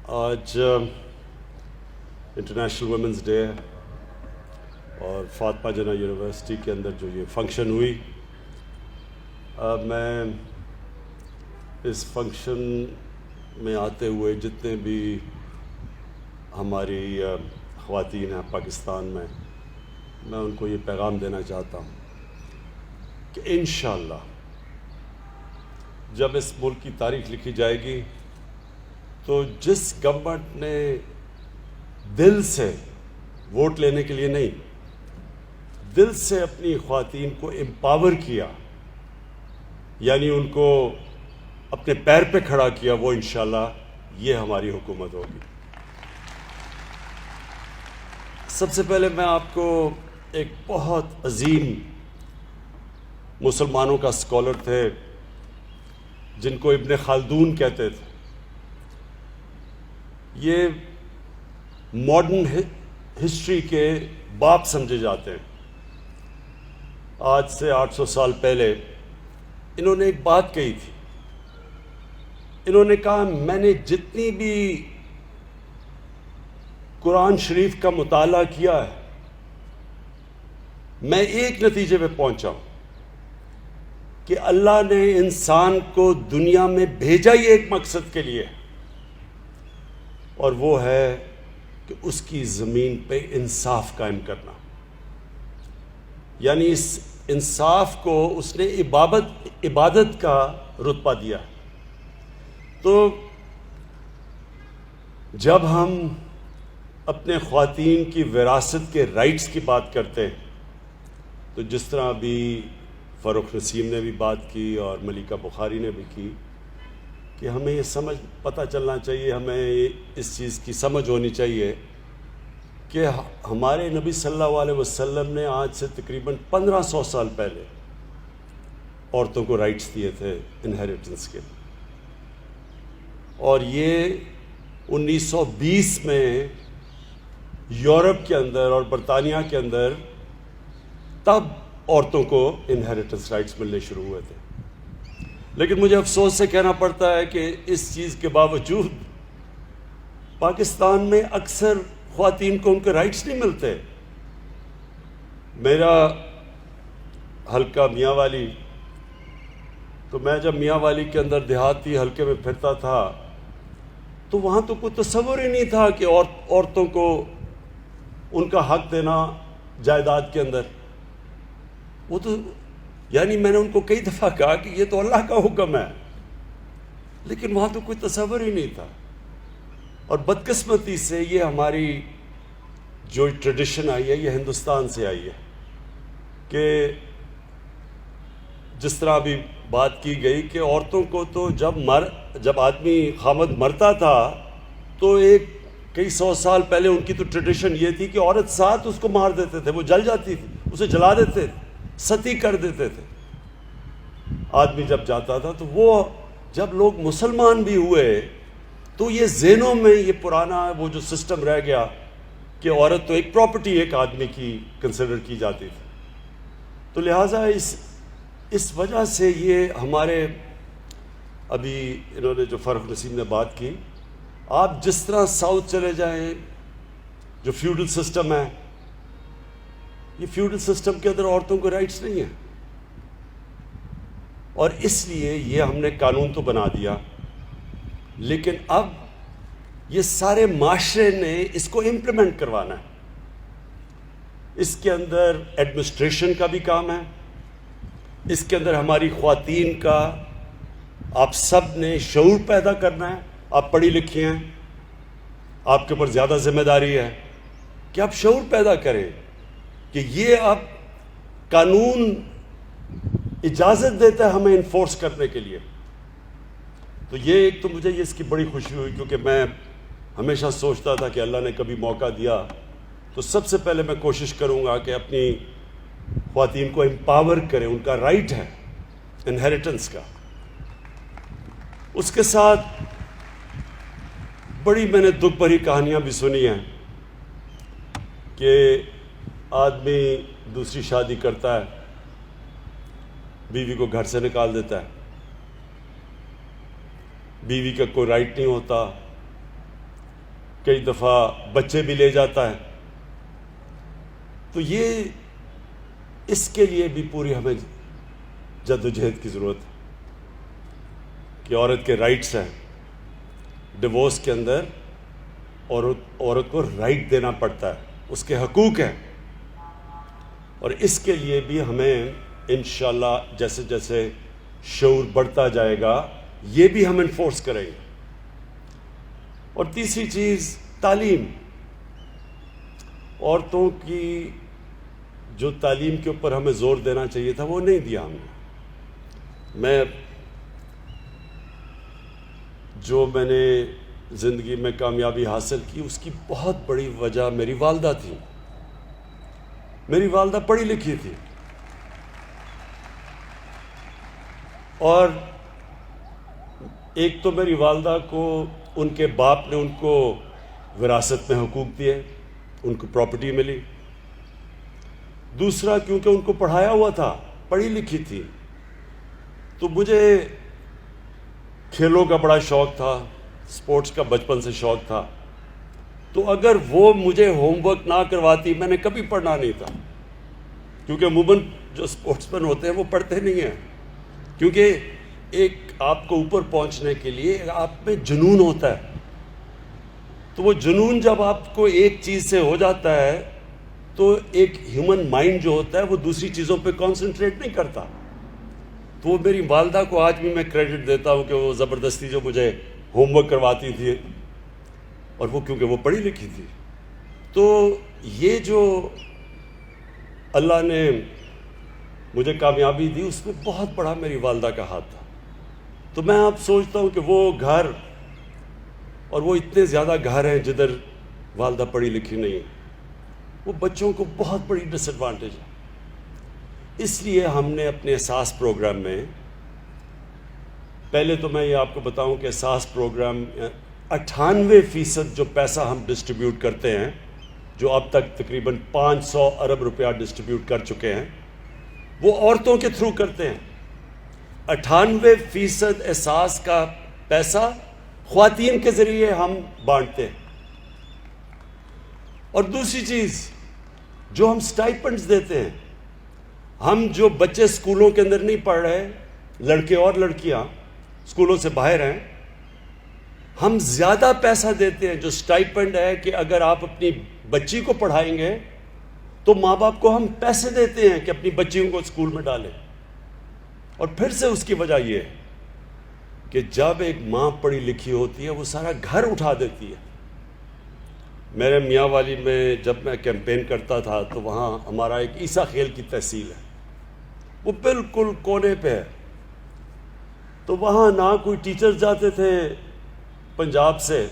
آج international women's day ہے اور فاطمہ جناح یونیورسٹی کے اندر جو یہ فنکشن ہوئی، میں اس فنکشن میں آتے ہوئے جتنے بھی ہماری خواتین ہیں پاکستان میں ان کو یہ پیغام دینا چاہتا ہوں کہ انشاءاللہ جب اس ملک کی تاریخ لکھی جائے گی تو جس گورنمنٹ نے دل سے ووٹ لینے کے لیے نہیں، دل سے اپنی خواتین کو امپاور کیا، یعنی ان کو اپنے پیر پہ کھڑا کیا، وہ انشاءاللہ یہ ہماری حکومت ہوگی۔ سب سے پہلے میں آپ کو ایک بہت عظیم مسلمانوں کا اسکالر تھے جن کو ابن خلدون کہتے تھے، یہ ماڈرن ہسٹری کے باپ سمجھے جاتے ہیں۔ آج سے 800 سال پہلے انہوں نے ایک بات کہی تھی، انہوں نے کہا میں نے جتنی بھی قرآن شریف کا مطالعہ کیا ہے، میں ایک نتیجے پہ پہنچا ہوں کہ اللہ نے انسان کو دنیا میں بھیجا ہی ایک مقصد کے لیے، اور وہ ہے کہ اس کی زمین پہ انصاف قائم کرنا۔ یعنی اس انصاف کو اس نے عبادت کا رتبہ دیا۔ تو جب ہم اپنے خواتین کی وراثت کے رائٹس کی بات کرتے ہیں، تو جس طرح ابھی فاروق نسیم نے بھی بات کی اور ملیکہ بخاری نے بھی کی کہ ہمیں یہ پتہ چلنا چاہیے، ہمیں اس چیز کی سمجھ ہونی چاہیے کہ ہمارے نبی صلی اللہ علیہ وسلم نے آج سے تقریباً 1500 سال پہلے عورتوں کو رائٹس دیے تھے انہیریٹنس کے، اور یہ 1920 میں یورپ کے اندر اور برطانیہ کے اندر تب عورتوں کو انہیریٹنس رائٹس ملنے شروع ہوئے تھے۔ لیکن مجھے افسوس سے کہنا پڑتا ہے کہ اس چیز کے باوجود پاکستان میں اکثر خواتین کو ان کے رائٹس نہیں ملتے۔ میرا حلقہ میاں والی، تو میں جب میاں والی کے اندر دیہاتی حلقے میں پھرتا تھا تو وہاں تو کوئی تصور ہی نہیں تھا کہ عورتوں کو ان کا حق دینا جائیداد کے اندر۔ وہ تو یعنی میں نے ان کو کئی دفعہ کہا کہ یہ تو اللہ کا حکم ہے، لیکن وہاں تو کوئی تصور ہی نہیں تھا۔ اور بدقسمتی سے یہ ہماری جو ٹریڈیشن آئی ہے یہ ہندوستان سے آئی ہے کہ جس طرح ابھی بات کی گئی کہ عورتوں کو تو جب آدمی خامد مرتا تھا تو کئی 100 سال پہلے ان کی تو ٹریڈیشن یہ تھی کہ عورت ساتھ اس کو مار دیتے تھے، وہ جل جاتی تھی، اسے جلا دیتے تھے، ستی کر دیتے تھے۔ آدمی جب جاتا تھا تو وہ جب لوگ مسلمان بھی ہوئے تو یہ ذہنوں میں یہ پرانا وہ جو سسٹم رہ گیا کہ عورت تو ایک پراپرٹی ایک آدمی کی کنسیڈر کی جاتی تھی۔ تو لہٰذا اس وجہ سے یہ ہمارے ابھی انہوں نے جو فاروق نسیم نے بات کی، آپ جس طرح ساؤتھ چلے جائیں جو فیوڈل سسٹم ہے، یہ فیوڈل سسٹم کے اندر عورتوں کو رائٹس نہیں ہیں، اور اس لیے یہ ہم نے قانون تو بنا دیا، لیکن اب یہ سارے معاشرے نے اس کو امپلیمنٹ کروانا ہے۔ اس کے اندر ایڈمنسٹریشن کا بھی کام ہے، اس کے اندر ہماری خواتین کا آپ سب نے شعور پیدا کرنا ہے۔ آپ پڑھی لکھی ہیں، آپ کے اوپر زیادہ ذمہ داری ہے کہ آپ شعور پیدا کریں کہ یہ اب قانون اجازت دیتا ہے ہمیں انفورس کرنے کے لیے۔ تو یہ ایک تو مجھے اس کی بڑی خوشی ہوئی، کیونکہ میں ہمیشہ سوچتا تھا کہ اللہ نے کبھی موقع دیا تو سب سے پہلے میں کوشش کروں گا کہ اپنی خواتین کو امپاور کریں، ان کا رائٹ ہے انہیریٹنس کا۔ اس کے ساتھ بڑی میں نے دکھ بھری کہانیاں بھی سنی ہیں کہ آدمی دوسری شادی کرتا ہے، بیوی کو گھر سے نکال دیتا ہے، بیوی کا کوئی رائٹ نہیں ہوتا، کئی دفعہ بچے بھی لے جاتا ہے. تو یہ اس کے لیے بھی پوری ہمیں جدوجہد کی ضرورت ہے کہ عورت کے رائٹس ہیں. ڈیورس کے اندر عورت کو رائٹ دینا پڑتا ہے, اس کے حقوق ہیں, اور اس کے لیے بھی ہمیں انشاءاللہ جیسے جیسے شعور بڑھتا جائے گا یہ بھی ہم انفورس کریں گے. اور تیسری چیز تعلیم. عورتوں کی جو تعلیم کے اوپر ہمیں زور دینا چاہیے تھا وہ نہیں دیا ہم نے. میں نے زندگی میں کامیابی حاصل کی اس کی بہت بڑی وجہ میری والدہ تھی. میری والدہ پڑھی لکھی تھی, اور ایک تو میری والدہ کو ان کے باپ نے ان کو وراثت میں حقوق دیے, ان کو پراپرٹی ملی. دوسرا کیونکہ ان کو پڑھایا ہوا تھا, پڑھی لکھی تھی, تو مجھے کھیلوں کا بڑا شوق تھا, سپورٹس کا بچپن سے شوق تھا. تو اگر وہ مجھے ہوم ورک نہ کرواتی میں نے کبھی پڑھنا نہیں تھا, کیونکہ عموماً جو سپورٹس مین ہوتے ہیں وہ پڑھتے نہیں ہیں, کیونکہ ایک آپ کو اوپر پہنچنے کے لیے آپ میں جنون ہوتا ہے. تو وہ جنون جب آپ کو ایک چیز سے ہو جاتا ہے تو ایک ہیومن مائنڈ جو ہوتا ہے وہ دوسری چیزوں پہ کانسنٹریٹ نہیں کرتا. تو وہ میری والدہ کو آج بھی میں کریڈٹ دیتا ہوں کہ وہ زبردستی جو مجھے ہوم ورک کرواتی تھی, اور وہ کیونکہ وہ پڑھی لکھی تھی. تو یہ جو اللہ نے مجھے کامیابی دی اس میں بہت بڑا میری والدہ کا ہاتھ تھا. تو میں اب سوچتا ہوں کہ وہ گھر, اور وہ اتنے زیادہ گھر ہیں جدھر والدہ پڑھی لکھی نہیں, وہ بچوں کو بہت بڑی ڈس ایڈوانٹیج ہے. اس لیے ہم نے اپنے احساس پروگرام میں, پہلے تو میں یہ آپ کو بتاؤں کہ احساس پروگرام 98% جو پیسہ ہم ڈسٹریبیوٹ کرتے ہیں, جو اب تک تقریباً 500 ارب روپیہ ڈسٹریبیوٹ کر چکے ہیں, وہ عورتوں کے تھرو کرتے ہیں. 98% احساس کا پیسہ خواتین کے ذریعے ہم بانٹتے ہیں. اور دوسری چیز جو ہم سٹائپنڈز دیتے ہیں, ہم جو بچے سکولوں کے اندر نہیں پڑھ رہے, لڑکے اور لڑکیاں سکولوں سے باہر ہیں, ہم زیادہ پیسہ دیتے ہیں. جو سٹائپنڈ ہے کہ اگر آپ اپنی بچی کو پڑھائیں گے تو ماں باپ کو ہم پیسے دیتے ہیں کہ اپنی بچیوں کو اسکول میں ڈالیں. اور پھر سے اس کی وجہ یہ ہے کہ جب ایک ماں پڑھی لکھی ہوتی ہے وہ سارا گھر اٹھا دیتی ہے. میرے میاں والی میں جب میں کیمپین کرتا تھا تو وہاں ہمارا ایک عیسیٰ خیل کی تحصیل ہے, وہ بالکل کونے پہ ہے. تو وہاں نہ کوئی ٹیچرز جاتے تھے پنجاب سے,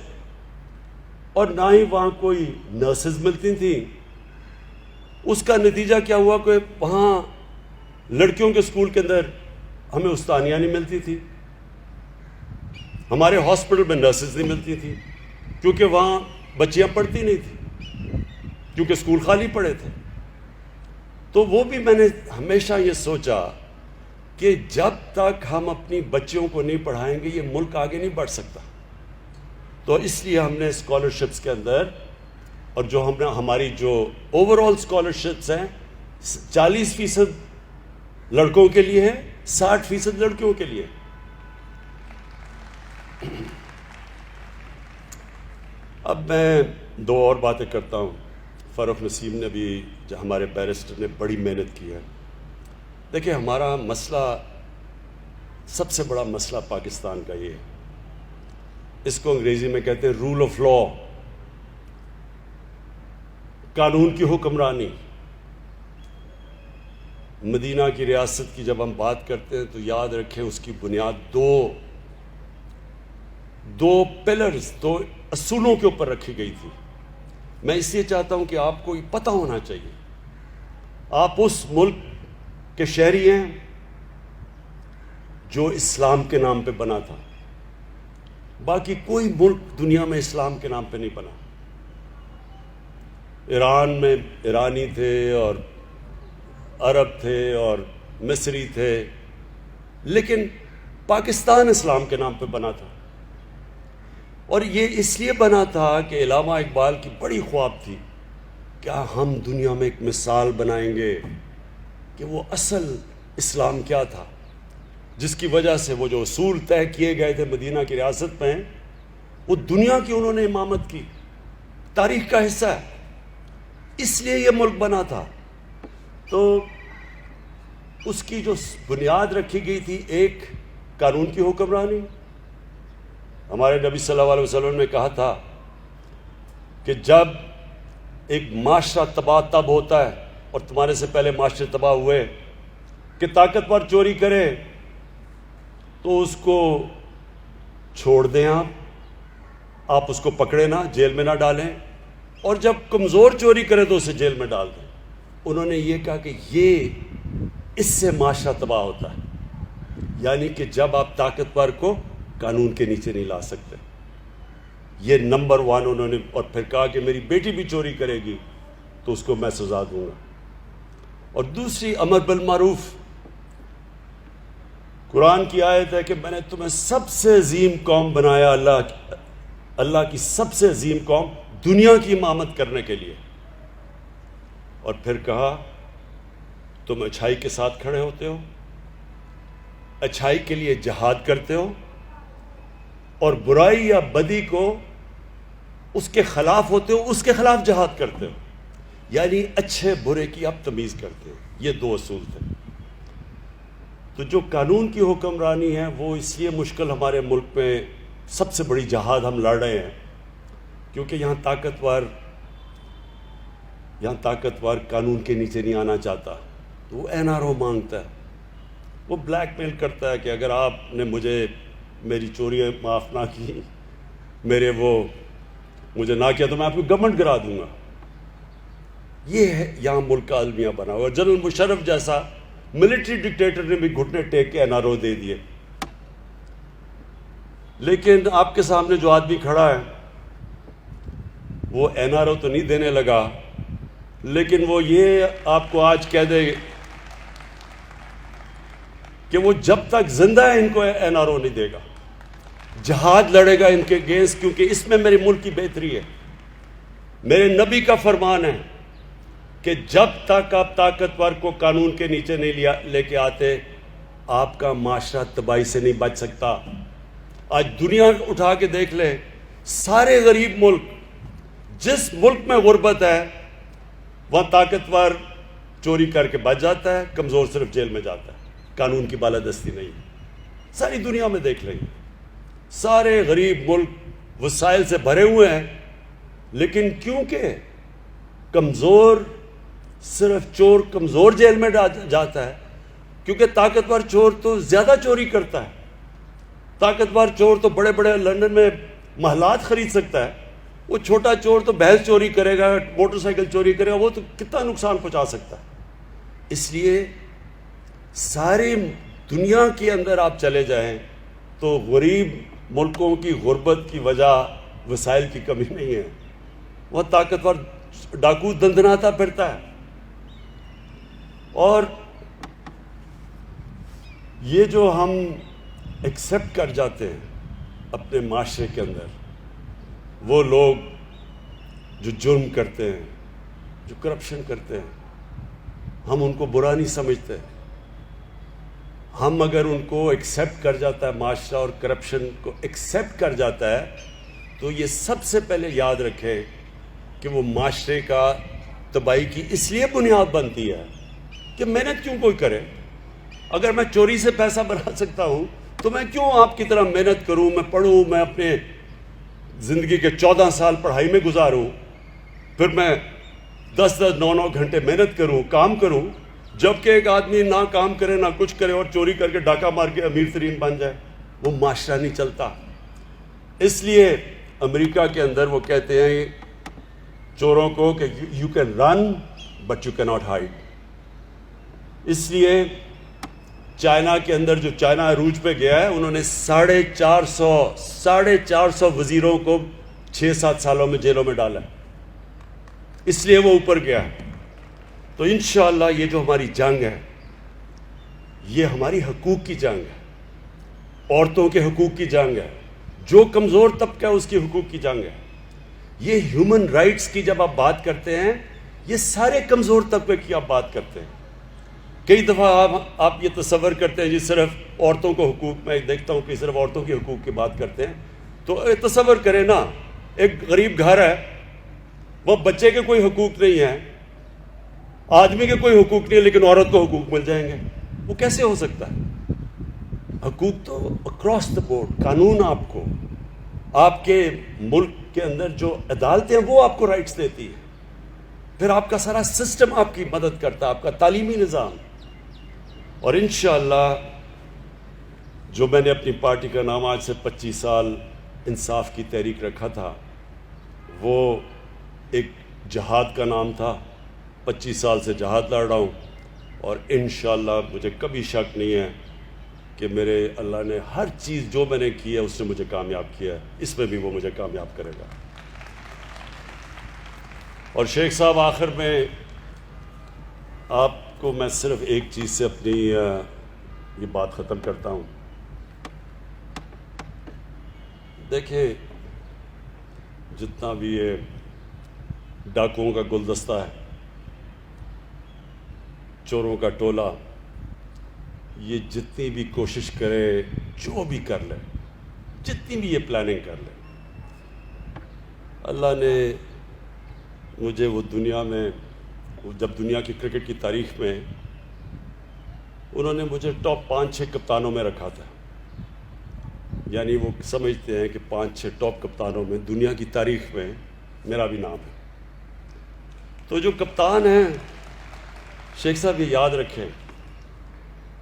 اور نہ ہی وہاں کوئی نرسز ملتی تھیں. اس کا نتیجہ کیا ہوا کہ وہاں لڑکیوں کے اسکول کے اندر ہمیں استانیہ نہیں ملتی تھی, ہمارے ہاسپٹل میں نرسز نہیں ملتی تھی, کیونکہ وہاں بچیاں پڑھتی نہیں تھیں, کیونکہ اسکول خالی پڑے تھے. تو وہ بھی میں نے ہمیشہ یہ سوچا کہ جب تک ہم اپنی بچیوں کو نہیں پڑھائیں گے یہ ملک آگے نہیں بڑھ سکتا. تو اس لیے ہم نے اسکالرشپس کے اندر, اور جو ہماری جو اوور آل اسکالرشپس ہیں 40% لڑکوں کے لیے ہیں, 60% لڑکیوں کے لیے. اب میں دو اور باتیں کرتا ہوں. فاروق نسیم نے بھی, جو ہمارے بیرسٹر نے بڑی محنت کی ہے. دیکھیں ہمارا مسئلہ, سب سے بڑا مسئلہ پاکستان کا یہ ہے, اس کو انگریزی میں کہتے ہیں رول آف لا, قانون کی حکمرانی. مدینہ کی ریاست کی جب ہم بات کرتے ہیں تو یاد رکھیں اس کی بنیاد دو پلرز, 2 اصولوں کے اوپر رکھی گئی تھی. میں اس لیے چاہتا ہوں کہ آپ کو یہ پتہ ہونا چاہیے, آپ اس ملک کے شہری ہیں جو اسلام کے نام پہ بنا تھا. باقی کوئی ملک دنیا میں اسلام کے نام پہ نہیں بنا. ایران میں ایرانی تھے اور عرب تھے اور مصری تھے, لیکن پاکستان اسلام کے نام پہ بنا تھا. اور یہ اس لیے بنا تھا کہ علامہ اقبال کی بڑی خواب تھی کیا ہم دنیا میں ایک مثال بنائیں گے کہ وہ اصل اسلام کیا تھا، جس کی وجہ سے وہ جو اصول طے کیے گئے تھے مدینہ کی ریاست میں، وہ دنیا کی انہوں نے امامت کی، تاریخ کا حصہ ہے، اس لیے یہ ملک بنا تھا۔ تو اس کی جو بنیاد رکھی گئی تھی، ایک قانون کی حکمرانی۔ ہمارے نبی صلی اللہ علیہ وسلم نے کہا تھا کہ جب ایک معاشرہ تباہ تب ہوتا ہے، اور تمہارے سے پہلے معاشرے تباہ ہوئے، کہ طاقتور چوری کرے تو اس کو چھوڑ دیں، آپ اس کو پکڑے نہ، جیل میں نہ ڈالیں، اور جب کمزور چوری کرے تو اسے جیل میں ڈال دیں۔ انہوں نے یہ کہا کہ اس سے معاشرہ تباہ ہوتا ہے، یعنی کہ جب آپ طاقتور کو قانون کے نیچے نہیں لا سکتے۔ یہ نمبر 1 انہوں نے، اور پھر کہا کہ میری بیٹی بھی چوری کرے گی تو اس کو میں سزا دوں گا۔ اور دوسری امر بالمعروف، قرآن کی آیت ہے کہ میں نے تمہیں سب سے عظیم قوم بنایا، اللہ کی سب سے عظیم قوم دنیا کی امامت کرنے کے لیے۔ اور پھر کہا تم اچھائی کے ساتھ کھڑے ہوتے ہو، اچھائی کے لیے جہاد کرتے ہو، اور برائی یا بدی کو اس کے خلاف ہوتے ہو، اس کے خلاف جہاد کرتے ہو، یعنی اچھے برے کی آپ تمیز کرتے ہو۔ یہ 2 اصول تھے۔ تو جو قانون کی حکمرانی ہے وہ اس لیے مشکل ہمارے ملک میں، سب سے بڑی جہاد ہم لڑ رہے ہیں کیونکہ یہاں طاقتور قانون کے نیچے نہیں آنا چاہتا، تو وہ NRO مانگتا ہے، وہ بلیک میل کرتا ہے کہ اگر آپ نے میری چوریاں معاف نہ کی، مجھے نہ کیا، تو میں آپ کو گورنمنٹ کرا دوں گا۔ یہ ہے یہاں ملک کا المیہ بنا ہوا۔ جنرل مشرف جیسا ملٹری ڈکٹیٹر نے بھی گھٹنے ٹیک کے NRO دے دیے۔ لیکن آپ کے سامنے جو آدمی کھڑا ہے وہ NRO تو نہیں دینے لگا، لیکن وہ یہ آپ کو آج کہہ دے کہ وہ جب تک زندہ ہے ان کو NRO نہیں دے گا، جہاد لڑے گا ان کے اگینسٹ، کیونکہ اس میں میرے ملک کی بہتری ہے۔ میرے نبی کا فرمان ہے کہ جب تک آپ طاقتور کو قانون کے نیچے نہیں لے کے آتے، آپ کا معاشرہ تباہی سے نہیں بچ سکتا۔ آج دنیا اٹھا کے دیکھ لے، سارے غریب ملک، جس ملک میں غربت ہے وہاں طاقتور چوری کر کے بچ جاتا ہے، کمزور صرف جیل میں جاتا ہے، قانون کی بالادستی نہیں۔ ساری دنیا میں دیکھ لیں، سارے غریب ملک وسائل سے بھرے ہوئے ہیں، لیکن کیونکہ کمزور، صرف چور کمزور جیل میں جاتا ہے، کیونکہ طاقتور چور تو زیادہ چوری کرتا ہے۔ طاقتور چور تو بڑے بڑے لندن میں محلات خرید سکتا ہے، وہ چھوٹا چور تو بھینس چوری کرے گا، موٹر سائیکل چوری کرے گا، وہ تو کتنا نقصان پہنچا سکتا ہے۔ اس لیے ساری دنیا کے اندر آپ چلے جائیں تو غریب ملکوں کی غربت کی وجہ وسائل کی کمی نہیں ہے، وہ طاقتور ڈاکو دندناتا پھرتا ہے۔ اور یہ جو ہم ایکسیپٹ کر جاتے ہیں اپنے معاشرے کے اندر، وہ لوگ جو جرم کرتے ہیں، جو کرپشن کرتے ہیں، ہم ان کو برا نہیں سمجھتے۔ ہم اگر ان کو ایکسیپٹ کر جاتا ہے، معاشرہ اور کرپشن کو ایکسیپٹ کر جاتا ہے، تو یہ سب سے پہلے یاد رکھیں کہ وہ معاشرے کا تباہی کی اس لیے بنیاد بنتی ہے کہ محنت کیوں کوئی کرے۔ اگر میں چوری سے پیسہ بنا سکتا ہوں تو میں کیوں آپ کی طرح محنت کروں، میں پڑھوں، میں اپنے زندگی کے 14 سال پڑھائی میں گزاروں، پھر میں 10-10 9-9 گھنٹے محنت کروں، کام کروں، جبکہ ایک آدمی نہ کام کرے نہ کچھ کرے اور چوری کر کے ڈاکہ مار کے امیر ترین بن جائے، وہ معاشرہ نہیں چلتا۔ اس لیے امریکہ کے اندر وہ کہتے ہیں چوروں کو کہ you can run but you کی ناٹ ہائیڈ۔ اس لیے چائنا کے اندر، جو چائنا عروج پہ گیا ہے، انہوں نے 450 وزیروں کو 6-7 سالوں میں جیلوں میں ڈالا ہے، اس لیے وہ اوپر گیا ہے۔ تو انشاءاللہ یہ جو ہماری جنگ ہے، یہ ہماری حقوق کی جنگ ہے، عورتوں کے حقوق کی جنگ ہے، جو کمزور طبقہ ہے اس کی حقوق کی جنگ ہے. یہ ہیومن رائٹس کی جب آپ بات کرتے ہیں، یہ سارے کمزور طبقے کی آپ بات کرتے ہیں. کئی دفعہ آپ یہ تصور کرتے ہیں جی صرف عورتوں کو حقوق، میں دیکھتا ہوں کہ صرف عورتوں کے حقوق کی بات کرتے ہیں. تو تصور کریں نا، ایک غریب گھر ہے، وہ بچے کے کوئی حقوق نہیں ہیں، آدمی کے کوئی حقوق نہیں ہے، لیکن عورت کو حقوق مل جائیں گے. وہ کیسے ہو سکتا ہے؟ حقوق تو اکراس دا بورڈ، قانون آپ کے ملک کے اندر جو عدالتیں ہیں وہ آپ کو رائٹس دیتی ہے. پھر آپ کا سارا سسٹم آپ کی مدد کرتا ہے، آپ کا تعلیمی نظام. اور انشاءاللہ جو میں نے اپنی پارٹی کا نام آج سے 25 سال انصاف کی تحریک رکھا تھا، وہ ایک جہاد کا نام تھا. 25 سال سے جہاد لڑ رہا ہوں، اور انشاءاللہ مجھے کبھی شک نہیں ہے کہ میرے اللہ نے ہر چیز جو میں نے کی ہے اس نے مجھے کامیاب کیا ہے، اس میں بھی وہ مجھے کامیاب کرے گا. اور شیخ صاحب، آخر میں آپ کو میں صرف ایک چیز سے اپنی یہ بات ختم کرتا ہوں. دیکھیں، جتنا بھی یہ ڈاکوؤں کا گلدستہ ہے، چوروں کا ٹولہ، یہ جتنی بھی کوشش کرے، جو بھی کر لے، جتنی بھی یہ پلاننگ کر لے، اللہ نے مجھے وہ دنیا میں، جب دنیا کی کرکٹ کی تاریخ میں انہوں نے مجھے ٹاپ 5-6 کپتانوں میں رکھا تھا. یعنی وہ سمجھتے ہیں کہ 5-6 ٹاپ کپتانوں میں دنیا کی تاریخ میں میرا بھی نام ہے. تو جو کپتان ہیں شیخ صاحب، یہ یاد رکھیں،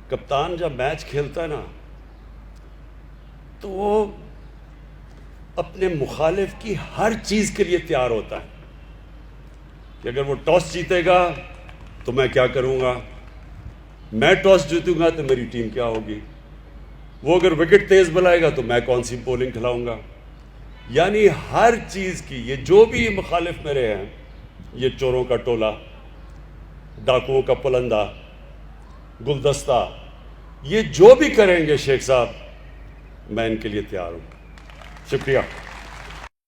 کپتان جب میچ کھیلتا ہے نا تو وہ اپنے مخالف کی ہر چیز کے لیے تیار ہوتا ہے کہ اگر وہ ٹاس جیتے گا تو میں کیا کروں گا، میں ٹاس جیتوں گا تو میری ٹیم کیا ہوگی، وہ اگر وکٹ تیز بلائے گا تو میں کون سی بولنگ کھلاؤں گا. یعنی ہر چیز کی، یہ جو بھی مخالف میرے ہیں، یہ چوروں کا ٹولہ، ڈاکوؤں کا پلندہ، گلدستہ، یہ جو بھی کریں گے شیخ صاحب، میں ان کے لیے تیار ہوں. شکریہ.